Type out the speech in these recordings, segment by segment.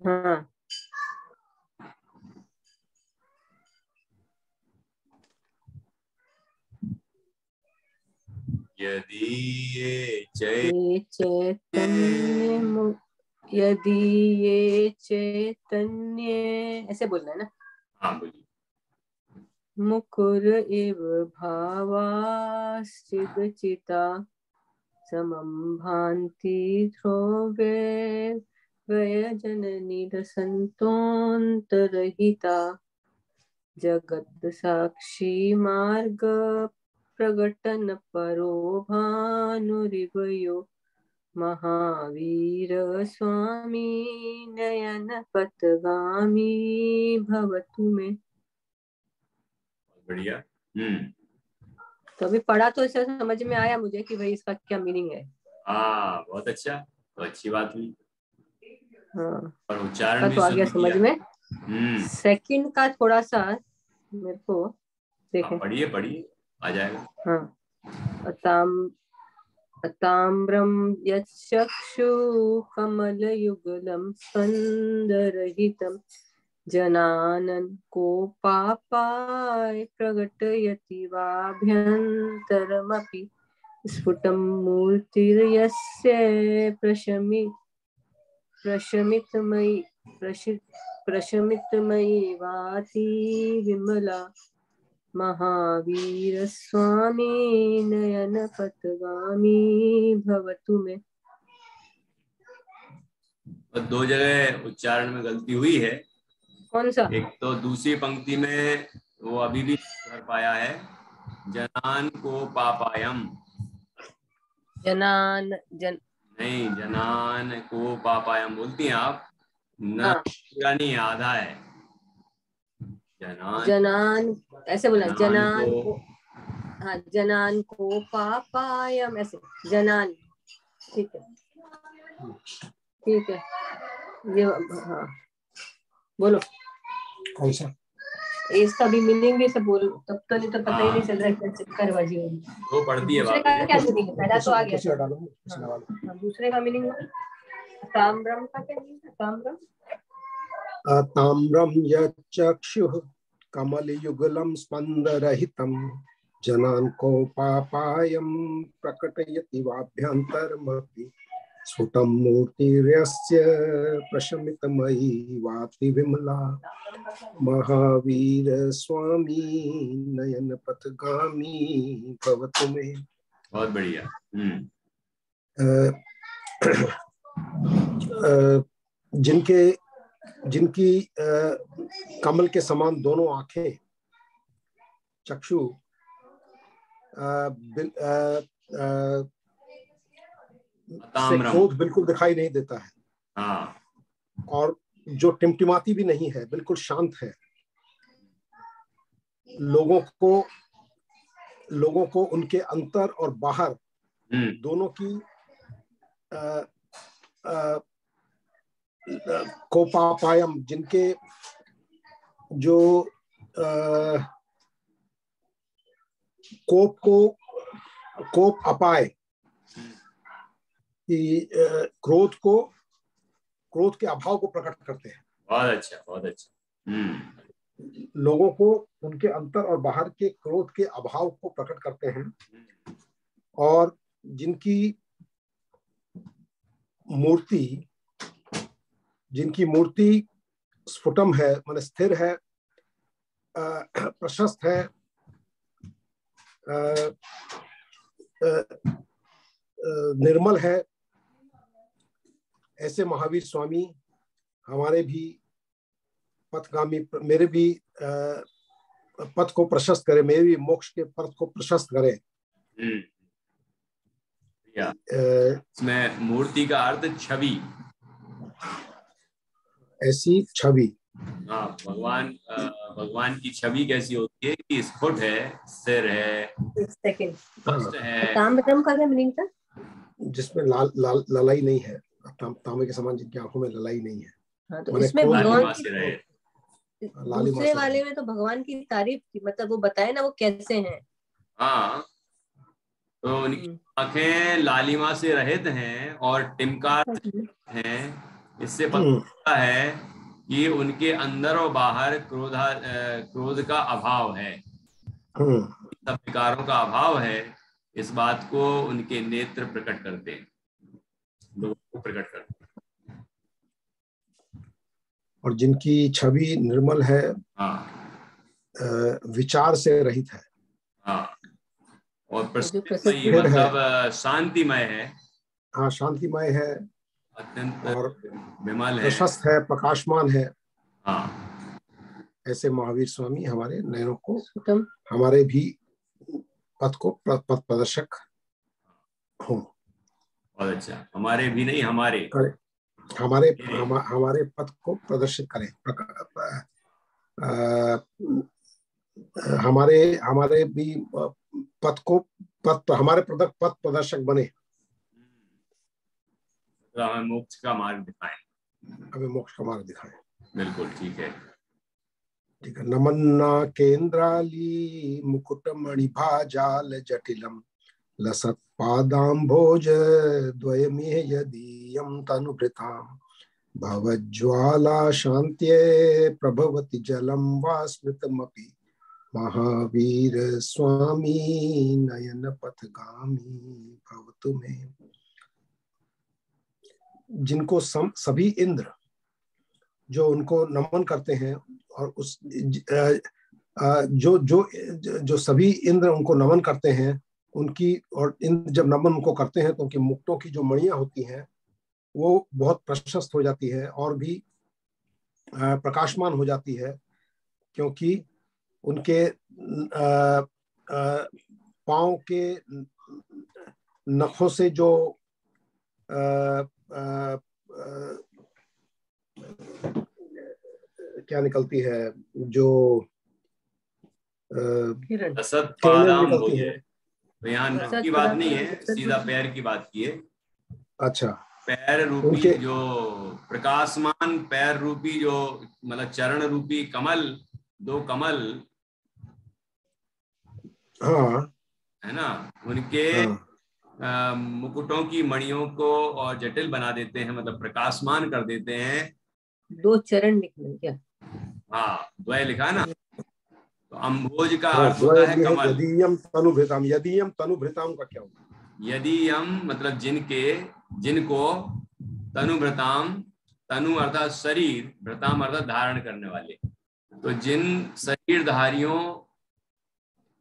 हाँ, यदि ये चैतन्य, यदि ये चैतन्य, ऐसे बोलना है ना। हाँ बोलिए। मुकुर इव भावाश्चिदचिता समं भान्ति ध्रुवे व्यजननिरसन्तोऽन्तरहिता जगत् साक्षी मार्ग प्रगटन परो भानुरिवयो महावीर स्वामी नयन पथगामी भवतु मे। बढ़िया। तो अभी पढ़ा तो इसे समझ में आया मुझे कि भाई इसका क्या मीनिंग है। हाँ बहुत अच्छा, तो अच्छी बात हुई। हाँ, और उच्चारण भी तो आ गया शुद्ध समझ किया। में। सेकंड का थोड़ा सा मेरे को देखें। पढ़िए पढ़िए, आ जाएगा। हाँ, ताम्रं यच्चक्षु कमलयुगलं स्कन्दरहितं जनानन् कोपापाय प्रकटयति वाभ्यन्तरमपि स्फुटं मूर्तिर्यस्य प्रशमितमयी वाति विमला महावीर स्वामी नयन पथगामी भवतु मे। और दो जगह उच्चारण में गलती हुई है। कौन सा? एक तो दूसरी पंक्ति में वो अभी भी कर पाया है, जनान को पापायम। नहीं, जनान को पापायम बोलती हैं आप, न हाँ, पूरा नहीं, आधा है। जनान ऐसे बोला, जनान जनान को, को। हाँ, जनान को पापायम, ऐसे जनान। ठीक है, ठीक है। ये हाँ, बोलो। कौन सा? इसका भी मीनिंग भी सब बोलो, तब तो नहीं तो पता ही नहीं चल रहा है कैसे करवाजी होगी। वो पढ़ती है दूसरे बाबू का जी। क्या मीनिंग है? पहला तो आ गया। हाँ, दूसरे का मीनिंग ताम्रम का क्या मीनिंग है? ताम्रम, ताम्रम यच्चक्षुः कमलयुगलं स्पन्दरहितं जनान् कोपापायं प्रकटयति वाभ्यन्तरमपि स्फुटं मूर्तिर्यस्य प्रशमितमयी वाति विमला महावीर स्वामी नयन पथगामी भवतु मे। बहुत बढ़िया। जिनकी कमल के समान दोनों आंखें, चक्षु, से क्रोध बिल्कुल दिखाई नहीं देता है। हाँ। और जो टिमटिमाती भी नहीं है, बिल्कुल शांत है। लोगों को उनके अंतर और बाहर दोनों की कोपापायम, जिनके जो कोप अपाय कि क्रोध के अभाव को प्रकट करते हैं। बहुत अच्छा, बहुत अच्छा। लोगों को उनके अंतर और बाहर के क्रोध के अभाव को प्रकट करते हैं। और जिनकी मूर्ति स्फुटम है, माने स्थिर है, प्रशस्त है, निर्मल है, ऐसे महावीर स्वामी हमारे भी पथगामी, मेरे भी पथ को प्रशस्त करे, मेरे भी मोक्ष के पथ को प्रशस्त करे। इसमें मूर्ति का अर्थ छवि, ऐसी छवि। हाँ, भगवान की छवि कैसी होती है कि स्फुट है, स्थिर है, स्पष्ट है। ताम्रम का क्या मीनिंग था? जिसमें ललाई नहीं है, तांबे के समान जिनकी आंखों में ललाई नहीं है। हाँ, तो इसमें भगवान की, दूसरे वाले में तो भगवान की तारीफ की, मतलब वो बताए ना वो कैसे हैं। हाँ, तो उनकी आंखें लालिमा से रहित हैं और टिमकार हैं, इससे पता चलता है कि उनके अंदर और बाहर क्रोध का अभाव है, सब विकारों का अभाव है। इस बात को उनके नेत्र प्रकट करते हैं, लोगों को प्रकट करते हैं। और जिनकी छवि निर्मल है, हाँ, विचार से रहित है, हाँ, और प्रसन्नमयी मतलब शांतिमय है। हाँ, शांतिमय है, अत्यंत और विमल है, प्रशस्त है, प्रकाशमान है। हाँ, ऐसे महावीर स्वामी हमारे नयनों को, हमारे भी पथ को पथ प्रदर्शक हो। बहुत अच्छा, हमारे भी नहीं, हमारे हमारे पथ को प्रदर्शित करें, हमारे भी पथ को हमारे पथ प्रदर्शक बने, हमें मोक्ष का मार्ग दिखाएं, हमें मोक्ष का मार्ग दिखाएं। बिल्कुल ठीक है, ठीक है। नमन्ना केन्द्राली मुकुट मणिभाजाल जटिलम लसत् पादाम्भोज द्वयमे यदीयं तनुभृताम् भवज्ज्वाला शान्त्ये प्रभवति जलं वा स्मृतमपि महावीर स्वामी नयन पथगामी भवतु मे। जिनको सभी इंद्र जो उनको नमन करते हैं, और उस जो सभी इंद्र उनको नमन करते हैं, उनकी, और इंद्र जब नमन उनको करते हैं तो उनकी मुक्तों की जो मणियां होती हैं वो बहुत प्रशस्त हो जाती है और भी प्रकाशमान हो जाती है, क्योंकि उनके पांव के नखों से जो क्या निकलती है, जो किरणें निकलती है। तो यहाँ नख की बात नहीं है, सीधा पैर की बात की है। अच्छा, पैर रूपी जो प्रकाशमान पैर रूपी जो मतलब चरण रूपी कमल, दो कमल, हाँ, है ना, उनके मुकुटों की मणियों को और जटिल बना देते हैं, मतलब प्रकाशमान कर देते हैं। दो चरण निकले क्या? हाँ, द्वय लिखा है ना, तो अम्भोज का अर्थ होता है कमल। यदीयम तनुभृताम, यदीयम तनुभृताम का क्या होता है? यदीयम मतलब जिनको, तनुभृताम, तनु अर्थात शरीर, भृताम अर्थात धारण करने वाले, तो जिन शरीरधारियों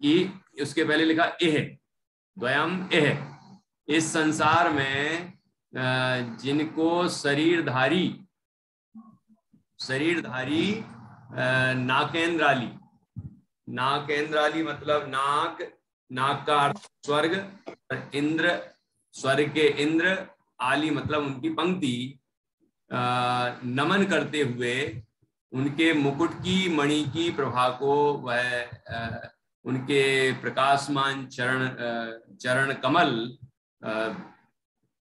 की, उसके पहले लिखा एह, द्वयम एह, इस संसार में जिनको शरीरधारी नाकेंद्राली मतलब नाक का अर्थ स्वर्ग, और इंद्र स्वर्ग के इंद्र, आली मतलब उनकी पंक्ति, नमन करते हुए उनके मुकुट की मणि की प्रभा को वह उनके प्रकाशमान चरण कमल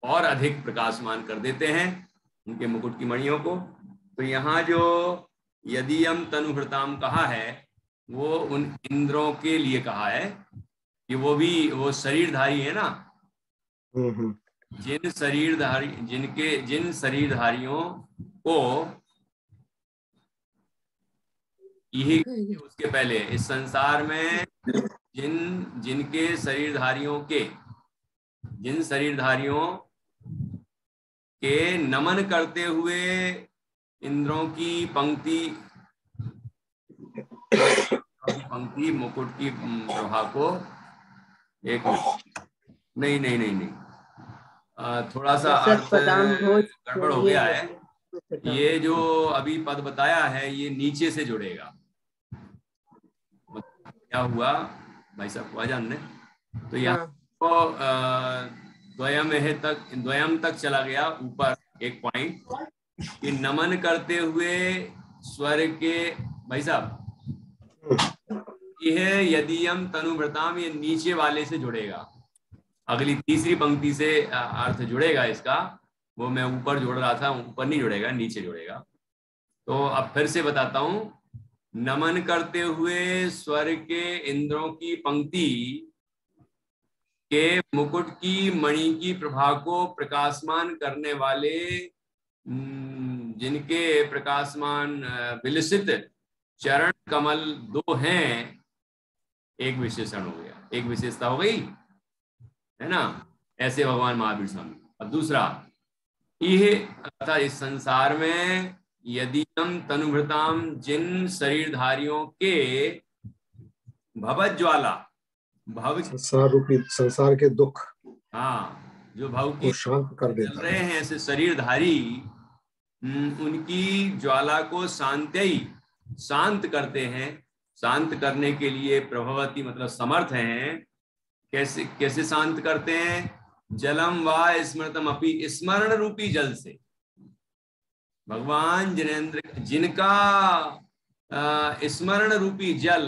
और अधिक प्रकाशमान कर देते हैं, उनके मुकुट की मणियों को। तो यहाँ जो यदीयम तनुभृताम कहा है वो उन इंद्रों के लिए कहा है कि वो शरीरधारी है ना, जिन शरीरधारियों को यही उसके पहले इस संसार में जिन शरीरधारियों के नमन करते हुए इंद्रों की पंक्ति मुकुट की प्रभा को, एक नहीं थोड़ा सा अर्थ गड़बड़ हो गया है। ये जो अभी पद बताया है ये नीचे से जुड़ेगा। क्या हुआ भाई साहब को जान ने, तो यहाँ द्वयम तक चला गया ऊपर एक पॉइंट, कि नमन करते हुए स्वर्ग के, भाई साहब यह यदीयम तनुभृताम, ये नीचे वाले से जुड़ेगा, अगली तीसरी पंक्ति से अर्थ जुड़ेगा इसका, वो मैं ऊपर जोड़ रहा था, ऊपर नहीं जुड़ेगा, नीचे जुड़ेगा। तो अब फिर से बताता हूं, नमन करते हुए स्वर्ग के इंद्रों की पंक्ति के मुकुट की मणि की प्रभा को प्रकाशमान करने वाले जिनके प्रकाशमान विलसित चरण कमल दो हैं, एक विशेषण हो गया, एक विशेषता हो गई, है ना। ऐसे भगवान महावीर स्वामी। अब दूसरा, यह अर्थात इस संसार में यदि हम तनुभृताम, जिन शरीरधारियों के भवज्वाला ज्वाला, भव संसार रूपी संसार के दुख, हाँ, जो भव की शांत कर चल देता रहे हैं ऐसे शरीरधारी, उनकी ज्वाला को शांत करते हैं। शांत करने के लिए प्रभवती मतलब समर्थ हैं। कैसे कैसे शांत करते हैं? जलम व स्मृतम अपि, स्मरण रूपी जल से। भगवान जिनका स्मरण रूपी जल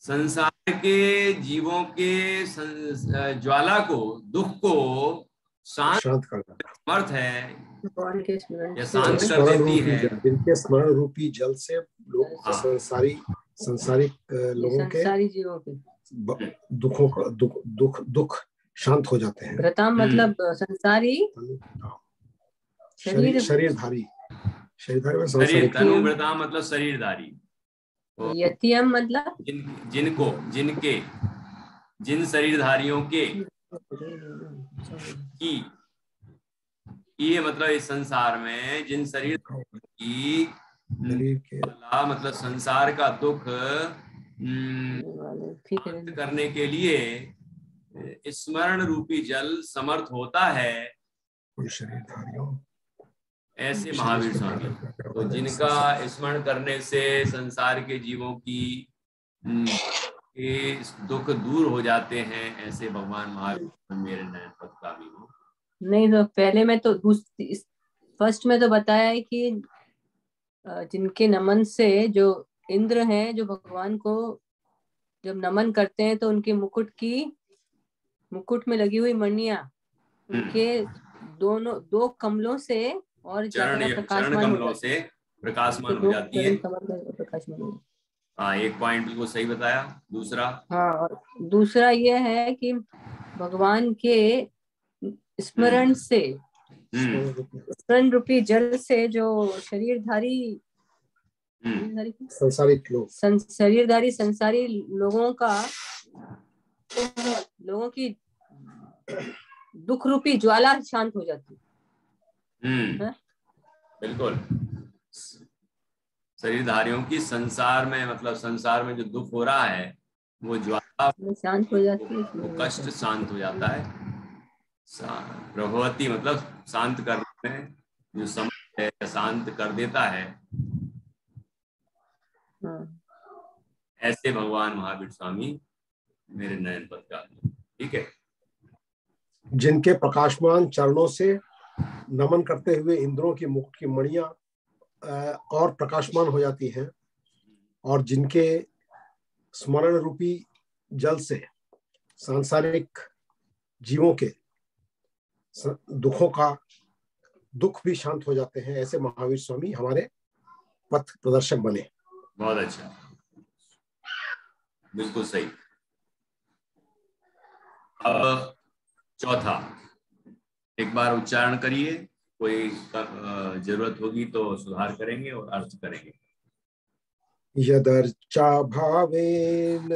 संसार के जीवों के ज्वाला को, दुख को शांत करता समर्थ है या शांत कर देती है। जिनके स्मरण रूपी जल से लोग संसारिक लोगों के जीवों के दुखों का दुख शांत हो जाते हैं। व्रताम मतलब संसारी शरीरधारी तनुभृताम मतलब शरीरधारी। यतियम मतलब जिनके जिन शरीरधारियों के की, ये मतलब इस संसार में जिन शरीर की मतलब संसार का दुख करने के लिए स्मरण रूपी जल समर्थ होता है, ऐसे महावीर स्वामी। तो जिनका स्मरण करने से संसार के जीवों की दुख दूर हो जाते हैं, ऐसे भगवान महावीर मेरे नयन पथगामी हो। नहीं तो पहले में तो फर्स्ट में तो बताया है कि जिनके नमन से जो इंद्र हैं, जो भगवान को जब नमन करते हैं तो उनके मुकुट में लगी हुई मणियां उनके दो कमलों से और चरण कमलों से प्रकाशमान हो जाती है। हाँ, एक पॉइंट बिल्कुल सही बताया। दूसरा, हाँ, और दूसरा ये है कि भगवान के स्मरण से, स्मरण रूपी जल से जो शरीरधारी संसारी लोगों की दुख रूपी ज्वाला शांत हो जाती है। बिल्कुल, शरीरधारियों की संसार में मतलब संसार में जो दुख हो रहा है वो ज्वाला शांत हो जाती है, वो कष्ट शांत हो जाता है। प्रभवती मतलब शांत करने में जो समर्थ है, शांत कर देता है। ऐसे भगवान महावीर स्वामी मेरे नयन पथगामी। ठीक है। जिनके प्रकाशमान चरणों से नमन करते हुए इंद्रों की मुकुट की मणियां और प्रकाशमान हो जाती हैं, और जिनके स्मरण रूपी जल से सांसारिक जीवों के दुख भी शांत हो जाते हैं, ऐसे महावीर स्वामी हमारे पथ प्रदर्शक बने। बहुत अच्छा, बिल्कुल सही। अब चौथा, एक बार उच्चारण करिए, कोई जरूरत होगी तो सुधार करेंगे और अर्थ करेंगे। यदर्चा भावेन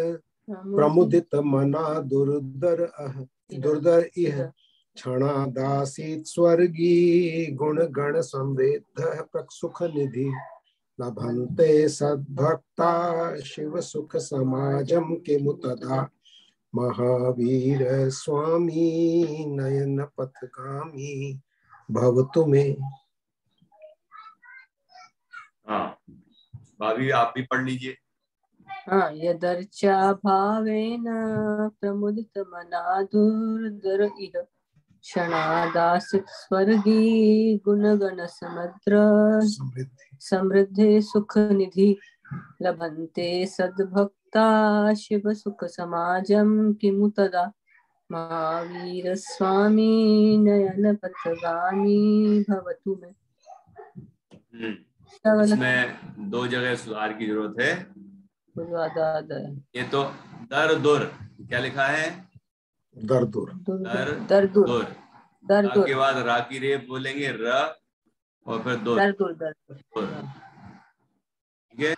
प्रमुदित मना दुर्धर इह क्षणादासीत स्वर्गी गुण गण समृद्ध प्रसुख निधि लभन्ते सद्भक्ता शिव सुख समाजम के मुतदा महावीर स्वामी नयन पथगामी भवतु में। हाँ, भाभी आप भी पढ़ लीजिए। हाँ, यदर्चा भावेन प्रमुदित मना दुर्धर इह क्षणादासित स्वर्गी गुणगण समृद्धि सुख निधि लभन्ते सद्भक्ता शिव सुख समाजम किमु तदा महावीर स्वामी नयन पथगामी भवतु में। इसमें दो जगह सुधार की जरूरत है। ये तो दर दुर क्या लिखा है? दर दुर के बाद रा की रेप बोलेंगे र, और फिर दो, ठीक है।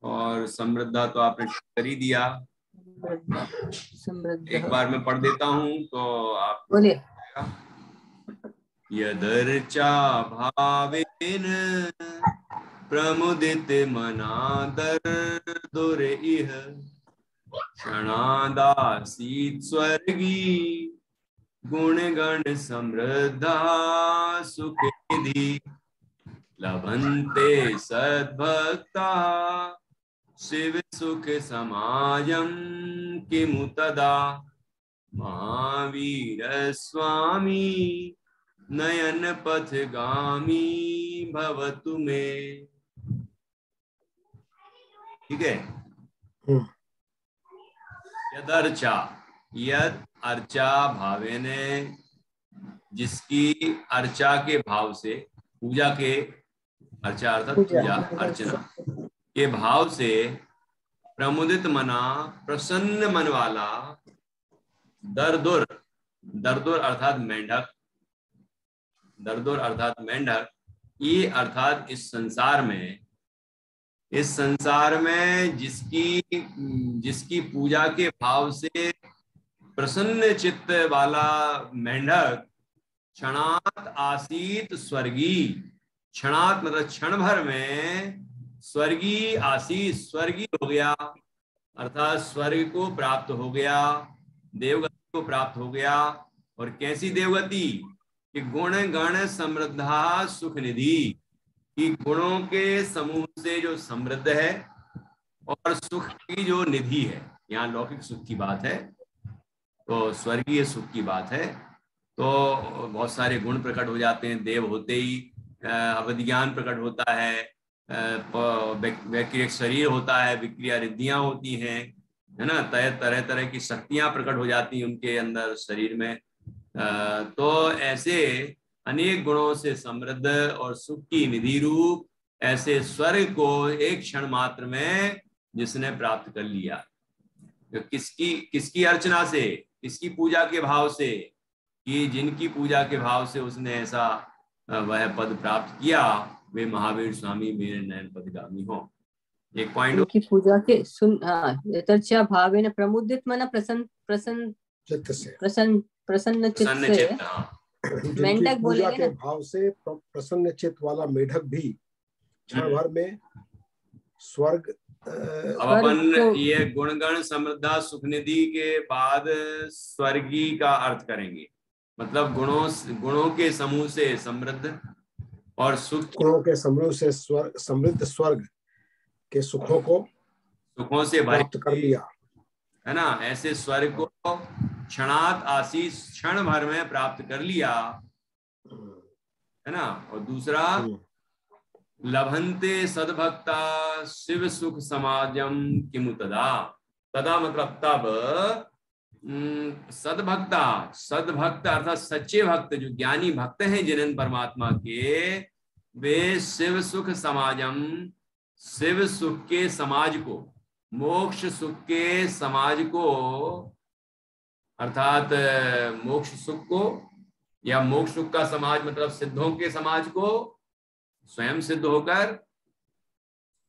और समृद्धा तो आपने कर ही दिया। एक बार मैं पढ़ देता हूँ तो आप बोलिए। यदर्चा भावेन प्रमुदित मनादर इह क्षणादासीत स्वर्गी गुण गण समृद्धा सुखनिधि लभन्ते सद्भक्ता शिव सुख समाजम किमु तदा महावीर स्वामी नयन पथगामी भवतु मे। ठीक है। यदर्चा, यद अर्चा भावेने, जिसकी अर्चा के भाव से, पूजा के, अर्चा अर्थात पूजा अर्चना के भाव से, प्रमुदित मना, प्रसन्न मन वाला, दरदुर, दरदुर अर्थात मेंढक, दरदुर अर्थात मेंढक, ये अर्थात इस संसार में जिसकी पूजा के भाव से प्रसन्न चित्त वाला मेंढक, क्षणात आसीत स्वर्गी, क्षणात मतलब क्षण भर में, स्वर्गी आसीत स्वर्गी हो गया, अर्थात स्वर्ग को प्राप्त हो गया, देवगति को प्राप्त हो गया। और कैसी देवगति? कि गुण गण समृद्धा सुख निधि, कि गुणों के समूह से जो समृद्ध है और सुख की जो निधि है। यहाँ लौकिक सुख की बात है, तो स्वर्गीय सुख की बात है। तो बहुत सारे गुण प्रकट हो जाते हैं देव होते ही, अवधि ज्ञान प्रकट होता है, वैक्रिक शरीर होता है, विक्रिया रिद्धियां होती हैं, है ना, तरह तरह की शक्तियां प्रकट हो जाती हैं उनके अंदर शरीर में। तो ऐसे अनेक गुणों से समृद्ध और सुख की निधि रूप ऐसे स्वर्ग को एक क्षण मात्र में जिसने प्राप्त कर लिया, तो किसकी अर्चना से, किसकी पूजा के भाव से, कि जिनकी पूजा के भाव से उसने ऐसा वह पद प्राप्त किया, वे महावीर स्वामी मेरे नयन पदगामी हो। एक पॉइंट उनकी पूजा के सुन, हाँ, यथर्चा भावेन प्रमुदित मना, प्रसन्न चित्त से, मेंढक बोलेंगे ना, भाव से प्रसन्न चित्त वाला मेढक भी क्षण भर में स्वर्ग। अब अपन ये गुणगण समृद्धा सुखनिधि के बाद स्वर्गी का अर्थ करेंगे, मतलब गुणों के समूह से समृद्ध और सुख, गुणों के समूह से समृद्ध स्वर्ग के सुखों से प्राप्त कर लिया, है ना। ऐसे स्वर्ग को क्षणात आसीत, क्षण भर में प्राप्त कर लिया, है ना। और दूसरा, लभन्ते सद्भक्ता शिव सुख समाजम किमु तदा, तदा मतलब तब, सद्भक्त अर्थात सच्चे भक्त, जो ज्ञानी भक्त हैं जिन्हें परमात्मा के, वे शिव सुख समाजम, शिव सुख के समाज को, मोक्ष सुख के समाज को, अर्थात मोक्ष सुख को, या मोक्ष सुख का समाज मतलब सिद्धों के समाज को स्वयं सिद्ध होकर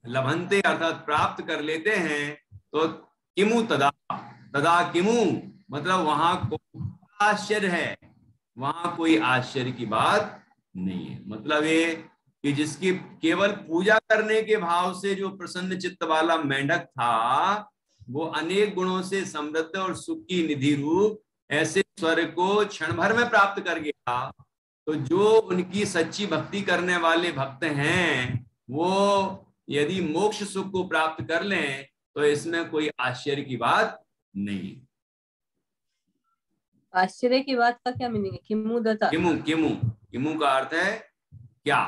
लभन्ते अर्थात प्राप्त कर लेते हैं। तो किमु तदा, तदा किमु मतलब वहां कोई आश्चर्य है, वहां कोई आश्चर्य की बात नहीं है। मतलब ये कि जिसकी केवल पूजा करने के भाव से जो प्रसन्न चित्त वाला मेंढक था, वो अनेक गुणों से समृद्ध और सुख की निधि रूप ऐसे स्वर्ग को क्षण भर में प्राप्त कर गया। तो जो उनकी सच्ची भक्ति करने वाले भक्त हैं, वो यदि मोक्ष सुख को प्राप्त कर लें तो इसमें कोई आश्चर्य की बात नहीं। आश्चर्य की बात का क्या मीनिंग है? किमु दता, किमु का अर्थ है क्या,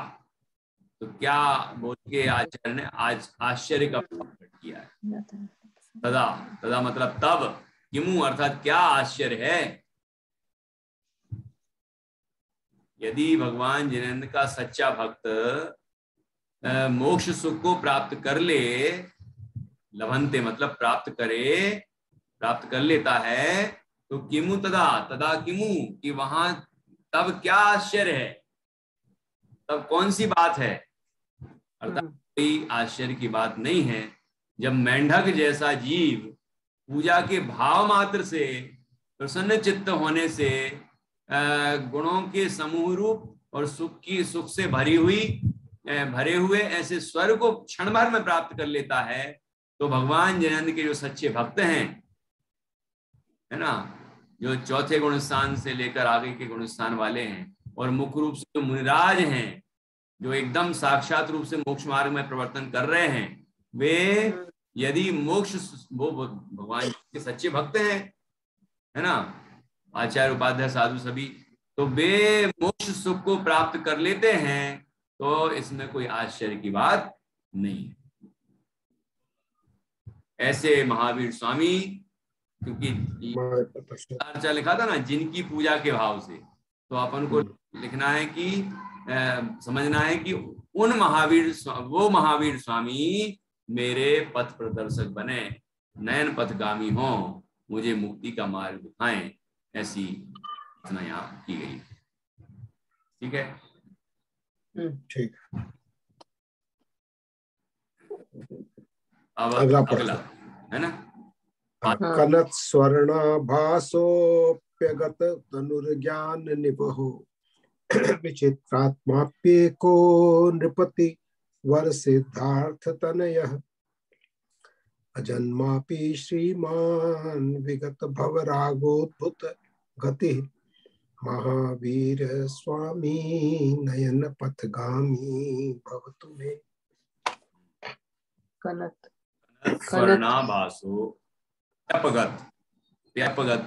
तो क्या बोल के आचार्य ने आज आश्चर्य का प्रकट किया है। तदा मतलब तब, किमु अर्थात क्या आश्चर्य है। यदि भगवान जिनेंद्र का सच्चा भक्त मोक्ष सुख को प्राप्त कर ले, लभन्ते मतलब प्राप्त कर लेता है, तो किमु तदा, तदा किमु कि वहां तब क्या आश्चर्य है। तब कौन सी बात है, अर्थात कोई आश्चर्य की बात नहीं है जब मेंढक जैसा जीव पूजा के भाव मात्र से, प्रसन्न चित्त होने से, गुणों के समूह रूप और सुख से भरे हुए ऐसे स्वर को क्षण भर में प्राप्त कर लेता है। तो भगवान जनानंद के जो सच्चे भक्त हैं, है ना, जो चौथे गुण स्थान से लेकर आगे के गुण स्थान वाले हैं, और मुख्य रूप से जो मुनिराज हैं, जो एकदम साक्षात रूप से मोक्ष मार्ग में प्रवर्तन कर रहे हैं, वे यदि मोक्ष, वो भगवान के सच्चे भक्त हैं, है ना, आचार्य उपाध्याय साधु सभी, तो वे मोक्ष सुख को प्राप्त कर लेते हैं। तो इसमें कोई आश्चर्य की बात नहीं है। ऐसे महावीर स्वामी, क्योंकि अर्चा लिखा था ना, जिनकी पूजा के भाव से, तो अपन को लिखना है कि समझना है कि वो महावीर स्वामी मेरे पथ प्रदर्शक बने, नयन पथगामी हो, मुझे मुक्ति का मार्ग दिखाएं, ऐसी प्रार्थना यहाँ की गई। ठीक है, ठीक। अब अगला है ना, कनत स्वर्णाभासोप्यगत तनुर्ज्ञान निबहो विचित्रात्माप्येको नृपति वर सिद्धार्थ तनयः अजन्मापि श्रीमान विगत भवरागोद्भुत गति महावीर स्वामी नयन पथगामी भवतु मे। कनत स्वर्णाभासो व्यापगत व्यापगत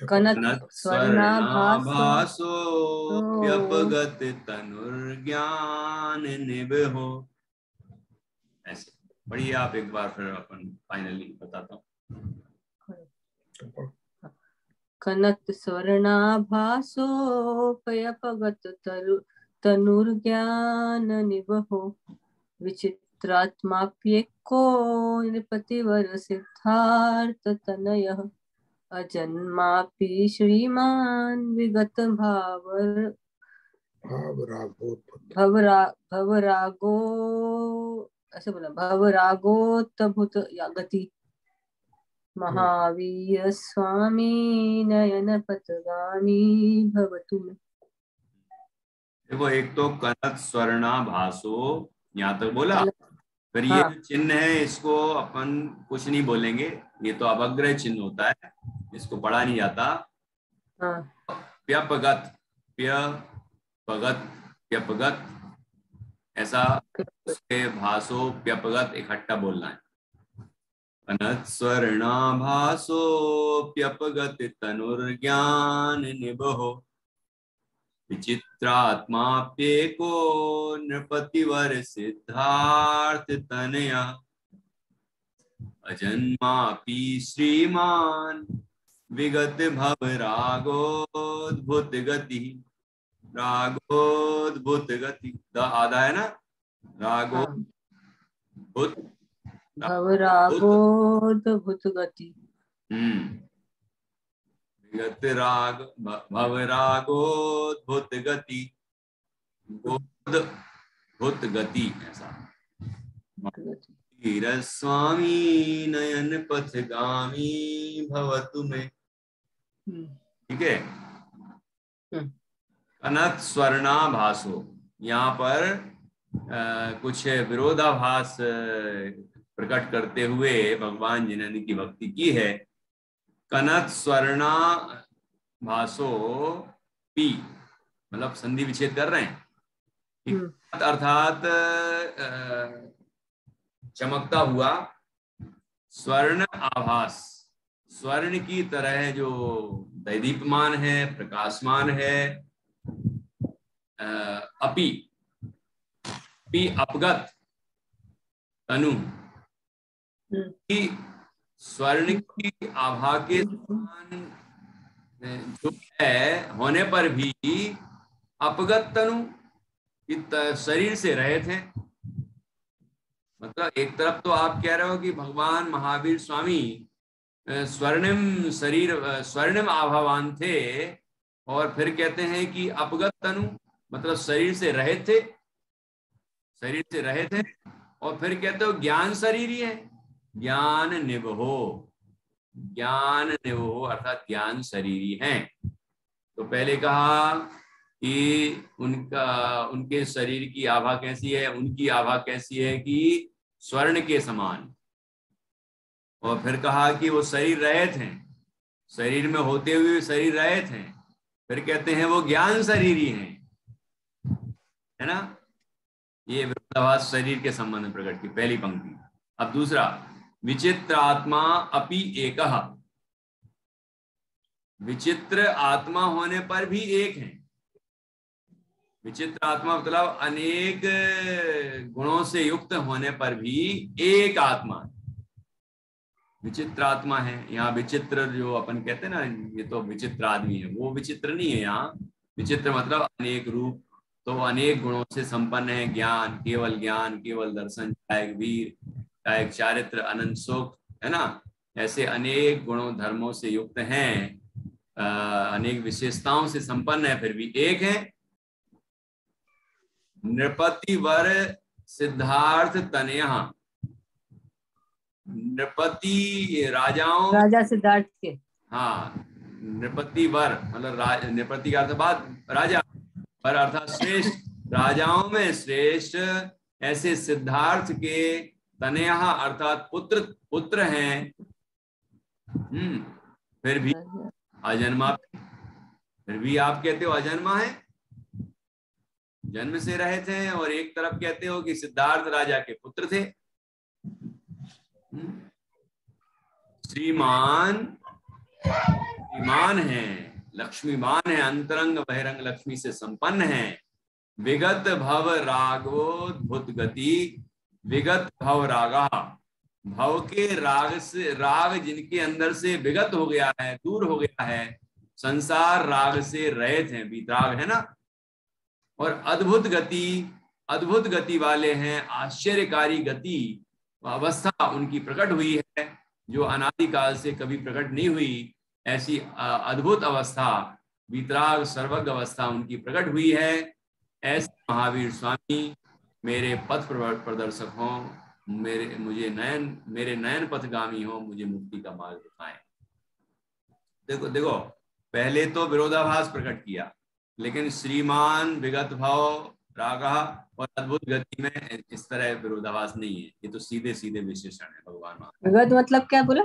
कनत स्वर्णाभासो व्यापगत तनुर्ज्ञान निबहो। ऐसे पढ़िए आप एक बार, फिर अपन फाइनली बताता हूँ। कनत स्वर्णाभासो व्यापगत तनुर्ज्ञान निबहो विचित्रात्माप्येको नृपतिवर सिद्धार्थ तनयः अजन्मापि श्रीमान विगत भवरागो ऐसे बोला, भवरागोत्भुत गति महावीर स्वामी नयन पथगामी भवतु मे। देखो, एक तो कनत स्वर्णाभासो यहाँ तक बोला, फिर ये जो चिन्ह है इसको अपन कुछ नहीं बोलेंगे, ये तो अवग्रह चिन्ह होता है, इसको पढ़ा नहीं जाता। प्यपगत प्यपगत ऐसा, उसके भासो प्यपगत इकट्ठा बोलना है। कनत स्वर्णाभासो प्यपगत तनुर्ज्ञान निबहो विचित्रात्माप्येको नृपतिवर सिद्धार्थ तनया अजन्मापि श्रीमान विगत भव रागोद्भुत गति। रागोद्भुत गति आधा है ना, रागोद्भुत भवरागोद्भुत गति। विगत राग भवरागोद्भुत गति, गोद्भुत गति ऐसा। वीर स्वामी नयन पथगामी भवतु मे। ठीक है, कनत स्वर्णाभासो, यहाँ पर कुछ विरोधाभास प्रकट करते हुए भगवान जिन्होंने की भक्ति की है। कनत स्वर्णा भासो पी, मतलब संधि विच्छेद कर रहे हैं, अर्थात चमकता हुआ, स्वर्ण आभास, स्वर्ण की तरह जो दैदीप्यमान है, प्रकाशमान है। अपी अपगत तनु की, स्वर्ण की आभा के समान जो है होने पर भी अपगत तनु, शरीर से रहित है। मतलब एक तरफ तो आप कह रहे हो कि भगवान महावीर स्वामी स्वर्णिम शरीर स्वर्णिम आभावान थे, और फिर कहते हैं कि अपगत तनु, मतलब शरीर से रहित थे, शरीर से रहित है, और फिर कहते हो ज्ञान शरीर ही है, ज्ञान निवहो, ज्ञान निवहो अर्थात ज्ञान शरीरी है। तो पहले कहा कि उनके शरीर की आभा कैसी है, उनकी आभा कैसी है कि स्वर्ण के समान, और फिर कहा कि वो शरीर रहित हैं, शरीर में होते हुए शरीर रहित हैं, फिर कहते हैं वो ज्ञान शरीरी हैं, है ना। ये विरोधाभास शरीर के संबंध में प्रकट की पहली पंक्ति। अब दूसरा, विचित्र आत्मा अपि एकः, विचित्र आत्मा होने पर भी एक है। विचित्र आत्मा मतलब अनेक गुणों से युक्त होने पर भी एक आत्मा, विचित्र आत्मा है। यहाँ विचित्र जो अपन कहते हैं ना, ये तो विचित्र आदमी है, वो विचित्र नहीं है। यहाँ विचित्र मतलब अनेक रूप, तो अनेक गुणों से संपन्न है। ज्ञान, केवल दर्शन, चाहे वीर, चाहे चारित्र, अनंत सुख, है ना, ऐसे अनेक गुणों धर्मों से युक्त हैं, अनेक विशेषताओं से संपन्न है, फिर भी एक है। नृपति वर सिद्धार्थ तनया, नृपति राजा सिद्धार्थ के, हाँ, नृपति वर मतलब नृपति का अर्थ बाद राजा, पर अर्थात श्रेष्ठ, राजाओं में श्रेष्ठ ऐसे सिद्धार्थ के तनया अर्थात पुत्र हैं। फिर भी अजन्मा, फिर भी आप कहते हो अजन्मा है, जन्म से रहे थे, और एक तरफ कहते हो कि सिद्धार्थ राजा के पुत्र थे। श्रीमान है, लक्ष्मीमान है, अंतरंग बहिरंग लक्ष्मी से संपन्न है। विगत भव रागोद्भुत गति, विगत भव रागा, भव के राग से, राग जिनके अंदर से विगत हो गया है, दूर हो गया है, संसार राग से रहित हैं, वितराग है ना। और अद्भुत गति वाले हैं, आश्चर्यकारी गति अवस्था उनकी प्रकट हुई है, जो अनादिकाल से कभी प्रकट नहीं हुई। ऐसी अद्भुत अवस्था, वितराग सर्वज्ञ अवस्था उनकी प्रकट हुई है। ऐसे महावीर स्वामी मेरे पथ प्रदर्शक हो, मेरे नयन पथगामी हो, मुझे मुक्ति का मार्ग दिखाएं। देखो पहले तो विरोधाभास प्रकट किया, लेकिन श्रीमान, विगत भाव, रागा और अद्भुत गति में इस तरह विरोधाभास नहीं है। ये तो सीधे सीधे विशेषण है भगवान। विगत मतलब क्या बोला?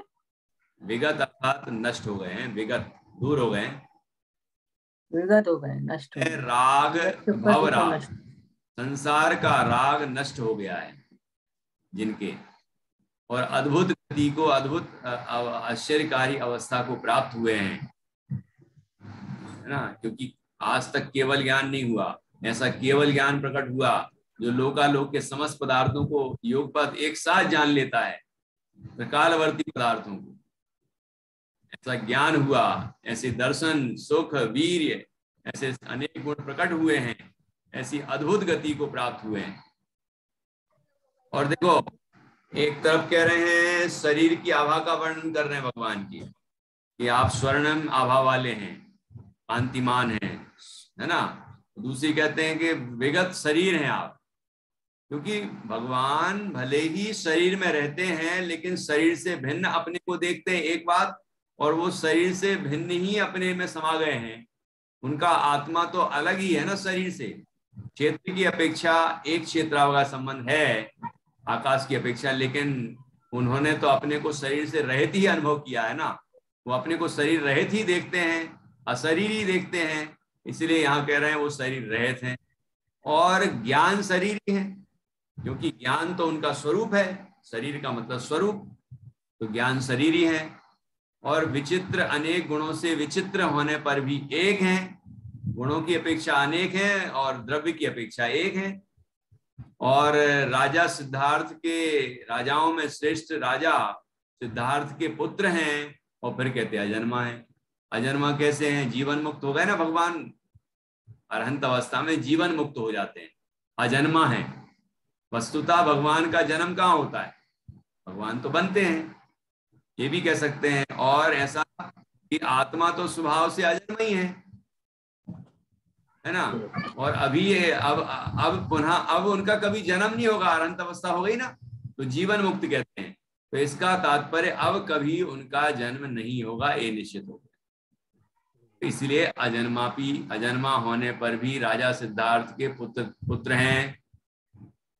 विगत अर्थात नष्ट हो गए हैं, विगत दूर हो गए, विगत हो गए, नष्ट हो गए। राग भव राग, नष्ट, संसार का राग नष्ट हो गया है जिनके, और अद्भुत गति को, अद्भुत आश्चर्यकारी अवस्था को प्राप्त हुए हैं, है ना। क्योंकि आज तक केवल ज्ञान नहीं हुआ, ऐसा केवल ज्ञान प्रकट हुआ जो लोकालोक के समस्त पदार्थों को योगपद एक साथ जान लेता है, कालवर्ती पदार्थों को, ऐसा ज्ञान हुआ। ऐसे दर्शन, सुख, वीर्य, ऐसे अनेक गुण प्रकट हुए हैं, ऐसी अद्भुत गति को प्राप्त हुए हैं। और देखो, एक तरफ कह रहे हैं शरीर की आभा का वर्णन कर रहे हैं भगवान की, कि आप स्वर्णम आभा वाले हैं, कांतिमान हैं, है ना। दूसरी कहते हैं कि विगत शरीर हैं आप, क्योंकि भगवान भले ही शरीर में रहते हैं, लेकिन शरीर से भिन्न अपने को देखते हैं, एक बात, और वो शरीर से भिन्न ही अपने में समा गए हैं। उनका आत्मा तो अलग ही है ना शरीर से। क्षेत्र की अपेक्षा एक क्षेत्र का संबंध है आकाश की अपेक्षा, लेकिन उन्होंने तो अपने को शरीर से रहित ही अनुभव किया है ना। वो अपने को शरीर रहित ही देखते हैं, अशरीर ही देखते हैं, इसलिए यहाँ कह रहे हैं वो शरीर रहित हैं। और ज्ञान शरीर है, क्योंकि ज्ञान तो उनका स्वरूप है, शरीर का मतलब स्वरूप, तो ज्ञान शरीर ही है। और विचित्र, अनेक गुणों से विचित्र होने पर भी एक हैं, गुणों की अपेक्षा अनेक हैं और द्रव्य की अपेक्षा एक है। और राजा सिद्धार्थ के, राजाओं में श्रेष्ठ राजा सिद्धार्थ के पुत्र हैं, और फिर कहते हैं अजन्मा है। अजन्मा कैसे हैं? जीवन मुक्त हो गए ना भगवान, अरहंत अवस्था में जीवन मुक्त हो जाते हैं, अजन्मा है। वस्तुतः भगवान का जन्म कहाँ होता है? भगवान तो बनते हैं, ये भी कह सकते हैं। और ऐसा कि आत्मा तो स्वभाव से अजन्म ही है ना। और अभी ये अब पुनः अब उनका कभी जन्म नहीं होगा, अनंत अवस्था हो गई ना, तो जीवन मुक्त कहते हैं। तो इसका तात्पर्य अब कभी उनका जन्म नहीं होगा, ये निश्चित हो गया। इसलिए अजन्मा होने पर भी राजा सिद्धार्थ के पुत्र हैं।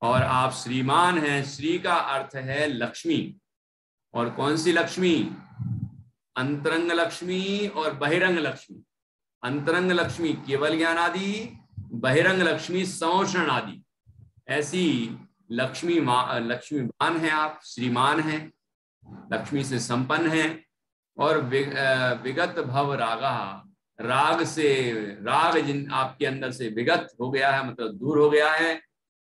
और आप श्रीमान हैं। श्री का अर्थ है लक्ष्मी। और कौन सी लक्ष्मी? अंतरंग लक्ष्मी और बहिरंग लक्ष्मी। अंतरंग लक्ष्मी केवल ज्ञान आदि, बहिरंग लक्ष्मी संवरण आदि। ऐसी लक्ष्मीमान है आप, श्रीमान हैं, लक्ष्मी से संपन्न हैं। और विगत भव रागा, राग जिन आपके अंदर से विगत हो गया है, मतलब दूर हो गया है,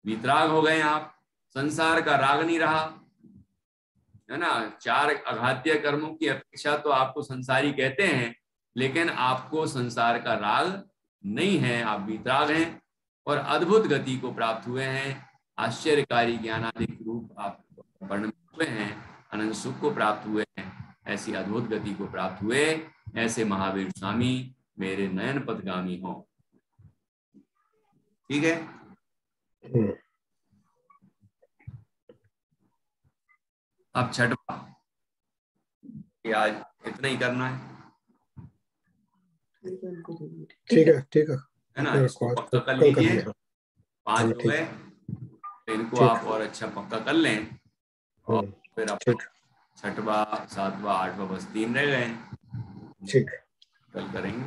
वितराग हो गए आप, संसार का राग नहीं रहा है ना। 4 अघात्य कर्मों की अपेक्षा तो आपको संसारी कहते हैं, लेकिन आपको संसार का राग नहीं है, आप वितराग हैं और अद्भुत गति को प्राप्त हुए हैं। आश्चर्यकारी ज्ञानादिक रूप आप वर्ण हुए हैं, अनंत सुख को प्राप्त हुए हैं, ऐसी अद्भुत गति को प्राप्त हुए। ऐसे महावीर स्वामी मेरे नयन पथगामी हो। ठीक है, अब छठवा, आज इतना ही करना है। ठीक है ना, इसको पक्का कर लीजिए। 5 हो गए, तो इनको आप और अच्छा पक्का कर लें। और फिर आप 6वां 7वां 8वां बस 3 रह गए। ठीक, कल करेंगे।